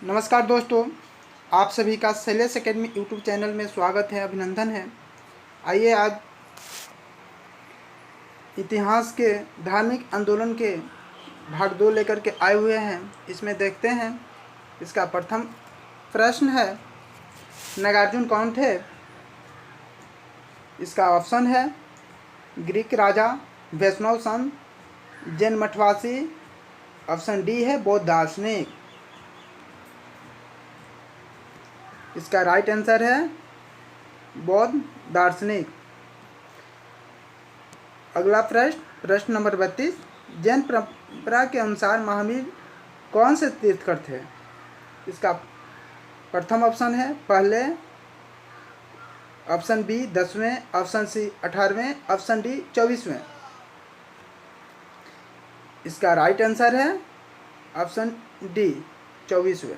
नमस्कार दोस्तों, आप सभी का शैलेश एकेडमी यूट्यूब चैनल में स्वागत है, अभिनंदन है। आइए आज इतिहास के धार्मिक आंदोलन के भाग 2 लेकर के आए हुए हैं। इसमें देखते हैं। इसका प्रथम प्रश्न है, नागार्जुन कौन थे? इसका ऑप्शन है ग्रीक राजा, वैष्णव संत, जैन मठवासी। ऑप्शन डी है बौद्ध दार्शनिक। इसका राइट आंसर है बौद्ध दार्शनिक। अगला प्रश्न नंबर 32, जैन परंपरा के अनुसार महावीर कौन से तीर्थकर थे? इसका प्रथम ऑप्शन है पहले, ऑप्शन बी 10वें, ऑप्शन सी 18वें, ऑप्शन डी 24वें। इसका राइट आंसर है ऑप्शन डी 24वें।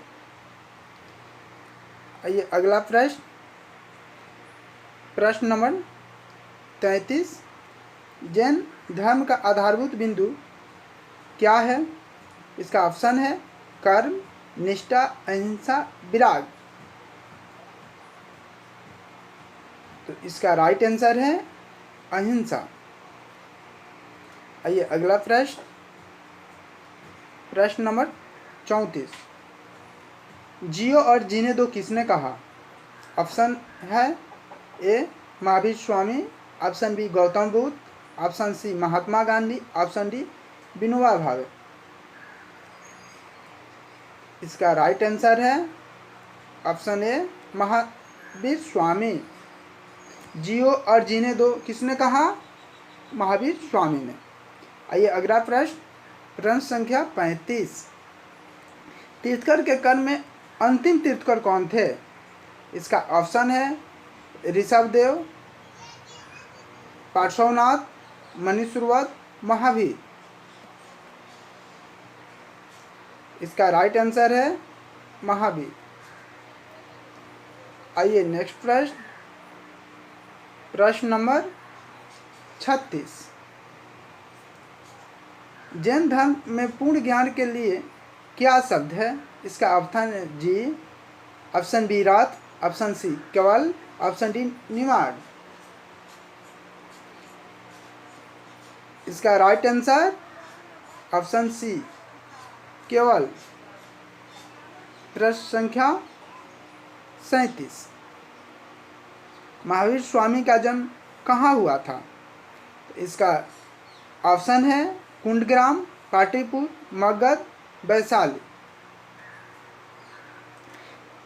आइए अगला प्रश्न नंबर 33, जैन धर्म का आधारभूत बिंदु क्या है? इसका ऑप्शन है कर्म, निष्ठा, अहिंसा, विराग। तो इसका राइट आंसर है अहिंसा। आइए अगला प्रश्न नंबर 34, जियो और जीने दो किसने कहा? ऑप्शन है A Mahavir Swami, option B Gautam Buddha, option C Mahatma Gandhi, option D Vinoba Bhave. इसका राइट आंसर है ऑप्शन ए महावीर स्वामी। जियो और जीने दो किसने कहा? महावीर स्वामी ने। आइए अगला प्रश्न संख्या 35, तीर्थकर के कर्म में अंतिम तीर्थकर कौन थे? इसका ऑप्शन है ऋषभदेव, पार्श्वनाथ, मनुष्यव्रत, महावीर। इसका राइट आंसर है महावीर। आइए नेक्स्ट प्रश्न नंबर 36, जैन धर्म में पूर्ण ज्ञान के लिए क्या शब्द है? इसका ऑप्शन है जी, ऑप्शन बी रात, ऑप्शन सी केवल, ऑप्शन डी निमाड़। इसका राइट आंसर ऑप्शन सी केवल। प्रश्न संख्या 37, महावीर स्वामी का जन्म कहाँ हुआ था? इसका ऑप्शन है कुंडग्राम, पाटलिपुत्र, मगध, वैशाली।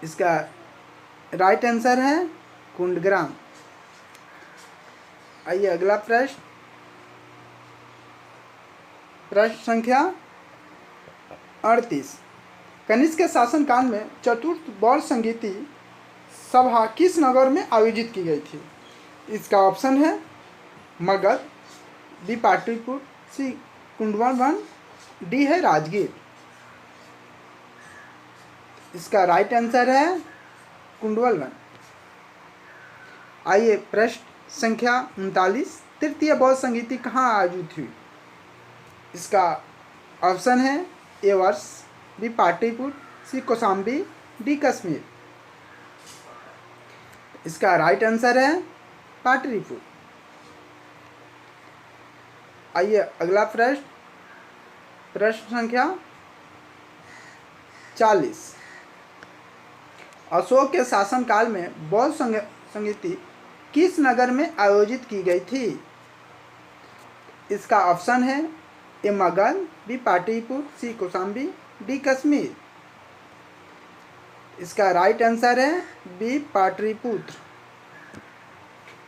इसका राइट आंसर है कुंडग्राम। आइए अगला प्रश्न संख्या 38, कनिष्क के शासनकाल में चतुर्थ बौद्ध संगीति सभा किस नगर में आयोजित की गई थी? इसका ऑप्शन है मगध, बी पाटलिपुत्र, सी कुंडवन, डी है राजगीर। इसका राइट आंसर है कुंडवन। आइए प्रश्न संख्या 39, तृतीय बौद्ध संगीति कहाँ आयोजित हुई? इसका ऑप्शन है ए वर्ष, बी पाटलिपुत्र, सी कौशाम्बी, डी कश्मीर। इसका राइट आंसर है पाटलिपुत्र। आइए अगला प्रश्न संख्या 40, अशोक के शासनकाल में बौद्ध संगीति किस नगर में आयोजित की गई थी? इसका ऑप्शन है ए मगध, बी पाटलिपुत्र, सी कौशाम्बी, डी कश्मीर। इसका राइट आंसर है बी पाटलिपुत्र।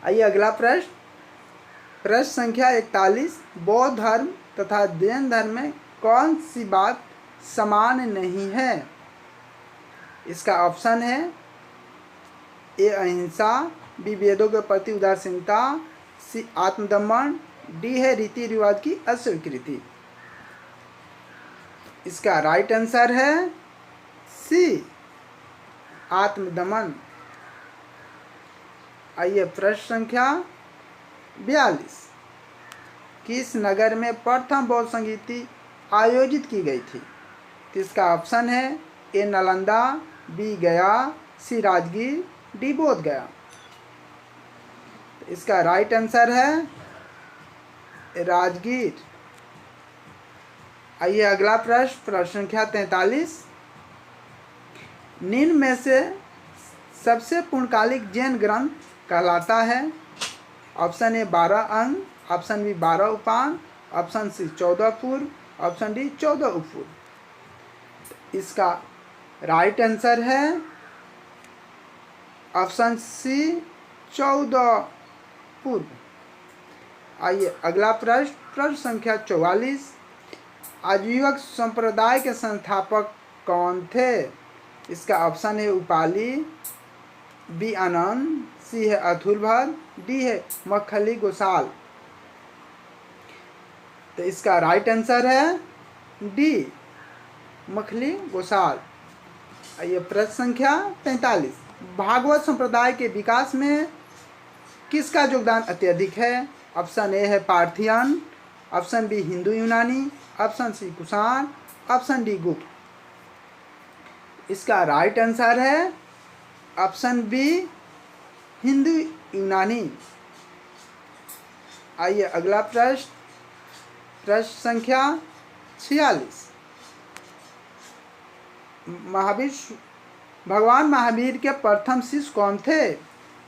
आइए अगला प्रश्न संख्या 41, बौद्ध धर्म तथा जैन धर्म में कौन सी बात समान नहीं है? इसका ऑप्शन है ए अहिंसा, बी वेदों के प्रति उदासीनता, सी आत्मदमन, डी है रीति रिवाज की अस्वीकृति। इसका राइट आंसर है सी आत्मदमन। आइए प्रश्न संख्या 42, किस नगर में प्रथम बौद्ध संगीति आयोजित की गई थी? इसका ऑप्शन है ए नालंदा, बी गया, सी राजगीर, डी बोध गया। तो इसका राइट आंसर है राजगीर। आइए अगला प्रश्न, प्रश्न संख्या 43। निम्न में से सबसे पूर्णकालिक जैन ग्रंथ कहलाता है? ऑप्शन ए 12 अंग, ऑप्शन बी 12 उपांग, ऑप्शन सी 14 पूर्व, ऑप्शन डी 14 उपपूर्व। इसका राइट आंसर है ऑप्शन सी 14 पूर्व। आइए अगला प्रश्न, प्रश्न संख्या 44। आजीवक संप्रदाय के संस्थापक कौन थे? इसका ऑप्शन है उपाली, बी आनंद, सी है अतुलभद्र, डी है मक्खली गोसाल। तो इसका राइट आंसर है डी मक्खली गोसाल। आइए प्रश्न संख्या 45। भागवत संप्रदाय के विकास में किसका योगदान अत्यधिक है? ऑप्शन ए है पार्थियन, ऑप्शन बी हिंदू यूनानी, option C Kushan, option D Gupta. इसका राइट आंसर है ऑप्शन बी हिंदू यूनानी। आइए अगला प्रश्न, प्रश्न संख्या 46। भगवान महावीर के प्रथम शिष्य कौन थे?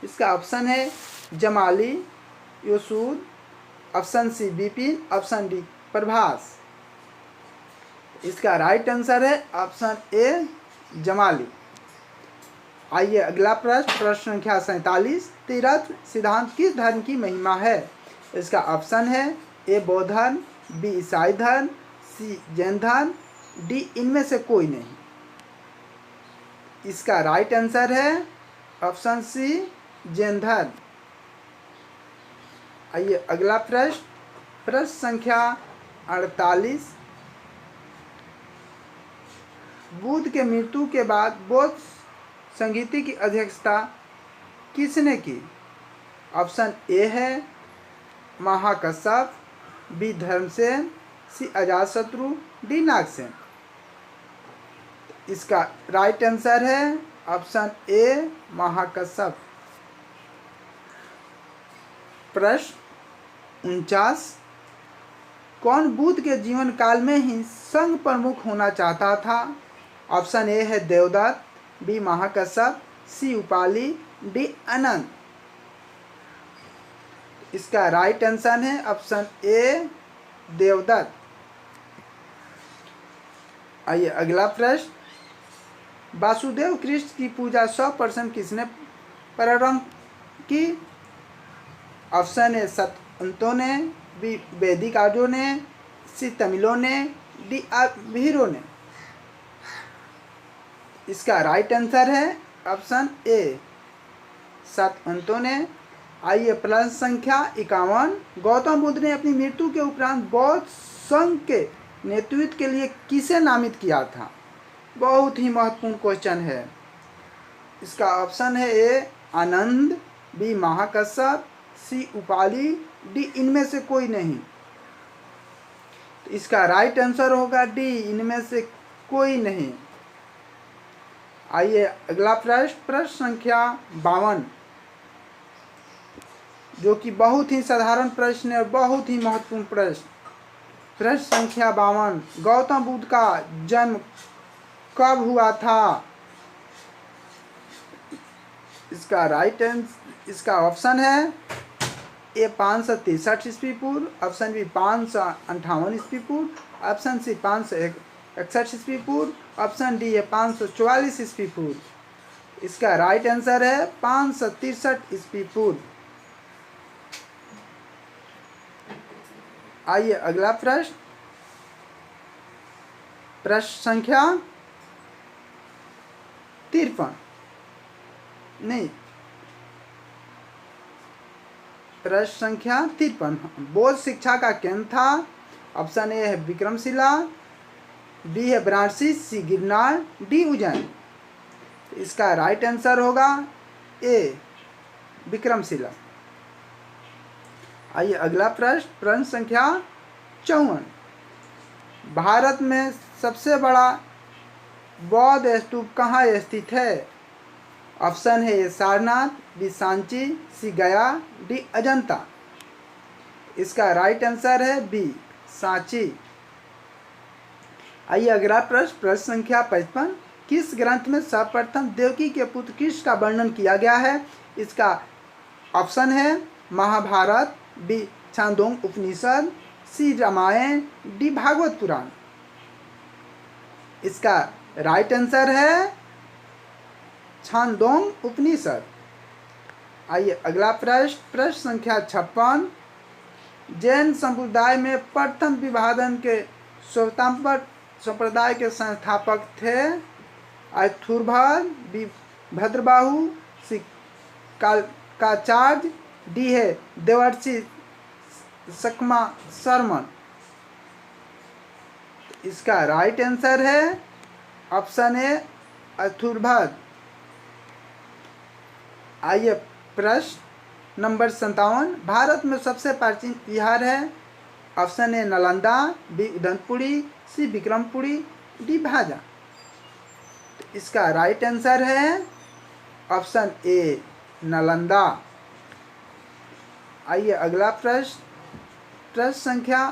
इसका ऑप्शन है जमाली, योसूद, option C Vipin, option D Prabhas. इसका राइट आंसर है ऑप्शन ए जमाली। आइए अगला प्रश्न, प्रश्न संख्या 47। तीर्थ सिद्धांत किस धर्म की महिमा है? इसका ऑप्शन है ए बौद्ध धर्म, बी ईसाई धर्म, सी जैन धर्म, डी इनमें से कोई नहीं। इसका राइट आंसर है ऑप्शन सी जैन धर्म। आइए अगला प्रश्न, प्रश्न संख्या 48। बुद्ध के मृत्यु के बाद बौद्ध संगीति की अध्यक्षता किसने की? ऑप्शन ए है महाकश्यप, बी धर्मसेन, सी अजातशत्रु, डी नागसेन। इसका राइट आंसर है ऑप्शन ए महाकश्यप। प्रश्न 49। कौन बुद्ध के जीवन काल में ही संघ प्रमुख होना चाहता था? ऑप्शन ए है देवदत्त, बी महाकश्यप, सी उपाली, डी अनंत। इसका राइट आंसर है ऑप्शन ए देवदत्त। आइए अगला प्रश्न, वासुदेव कृष्ण की पूजा 100% किसने प्रारंभ की? ऑप्शन ए संतों ने, बी वैदिक आर्यों ने, सी तमिलों ने, डी भीरों ने। इसका राइट आंसर है ऑप्शन ए संतों ने। आइए प्रश्न संख्या 51। गौतम बुद्ध ने अपनी मृत्यु के उपरांत बौद्ध संघ के नेतृत्व के लिए किसे नामित किया था? बहुत ही महत्वपूर्ण क्वेश्चन है। इसका ऑप्शन है ए आनंद, बी महाकश्यप, सी उपाली, डी इनमें से कोई नहीं। तो इसका राइट आंसर होगा डी इनमें से कोई नहीं। आइए अगला प्रश्न, प्रश्न संख्या 52, जो कि बहुत ही साधारण प्रश्न है, बहुत ही महत्वपूर्ण प्रश्न। प्रश्न संख्या 52। गौतम बुद्ध का जन्म कब हुआ था? इसका राइट आंसर, इसका ऑप्शन है ए 563 ईस्वी पूर्व, ऑप्शन बी 558 ईस्वी पूर्व, ऑप्शन सी 561 ईस्वी पूर्व, ऑप्शन डी है 544 ईस्वी पूर्व। इसका राइट आंसर है 563 ईस्वी पूर्व। आइए अगला प्रश्न, प्रश्न संख्या 53 नहीं, प्रश्न संख्या 53। बौद्ध शिक्षा का केंद्र था? ऑप्शन ए है विक्रमशिला, बी है वाराणसी, सी गिरनार, डी उज्जैन। इसका राइट आंसर होगा ए विक्रमशिला। आइए अगला प्रश्न, प्रश्न संख्या 54। भारत में सबसे बड़ा बौद्ध स्तूप कहाँ स्थित है? ऑप्शन है ए सारनाथ, बी सांची, सी गया, डी अजंता। इसका राइट आंसर है बी सांची। आइए अगला प्रश्न, प्रश्न संख्या 55। किस ग्रंथ में सर्वप्रथम देवकी के पुत्र कृष्ण का वर्णन किया गया है? इसका ऑप्शन है महाभारत, बी छांदोंग उपनिषद, सी रामायण, डी भागवत पुराण। इसका राइट आंसर है छांदोंग उपनिषद। आइए अगला प्रश्न, प्रश्न संख्या 56। जैन संप्रदाय में प्रथम विभाजन के श्वेतांबर संप्रदाय के संस्थापक थे? अथुर्भद, बी भद्रबाहु, सी काचार्य, डी है देवर्षि सकमा शर्मन। इसका राइट आंसर है ऑप्शन ए अथुर्भद। आइए प्रश्न नंबर 57। भारत में सबसे प्राचीन विहार है? Option A Nalanda, B Udayapuri, C Vikrampuri, D Bhaja. तो इसका राइट आंसर है ऑप्शन ए नालंदा। आइए अगला प्रश्न, प्रश्न संख्या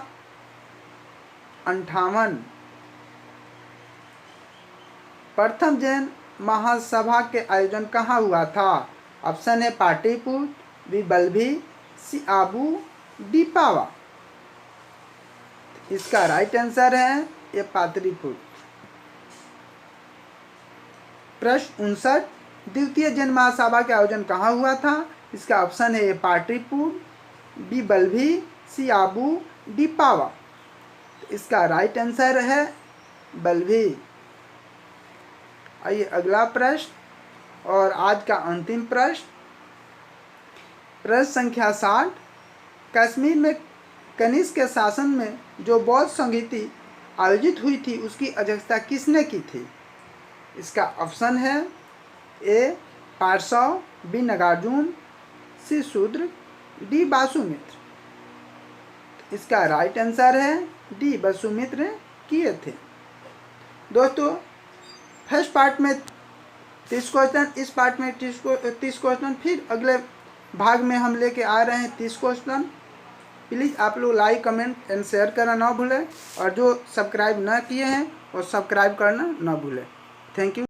58। प्रथम जैन महासभा के आयोजन कहाँ हुआ था? ऑप्शन है पाटलिपुत्र, बी बल्भी, सी आबू, डी पावा। इसका राइट आंसर है ये पाटलिपुत्र। प्रश्न 59। द्वितीय जैन महासभा के आयोजन कहाँ हुआ था? इसका ऑप्शन है ए पाटलिपुत्र, बी बल्भी, सी आबू, डी पावा। इसका राइट आंसर है बल्भी। आइए अगला प्रश्न और आज का अंतिम प्रश्न, प्रश्न संख्या 60। कश्मीर में कनिष्क के शासन में जो बौद्ध संगीति आयोजित हुई थी उसकी अध्यक्षता किसने की थी? इसका ऑप्शन है ए पार्श्व, बी नागार्जुन, सी शूद्र, डी वासुमित्र। इसका राइट आंसर है डी वासुमित्र किए थे। दोस्तों फर्स्ट पार्ट में 30 क्वेश्चन, इस पार्ट में 30 क्वेश्चन, फिर अगले भाग में हम लेके आ रहे हैं 30 क्वेश्चन। प्लीज़ आप लोग लाइक, कमेंट एंड शेयर करना ना भूलें, और जो सब्सक्राइब ना किए हैं वो सब्सक्राइब करना ना भूलें। Thank you.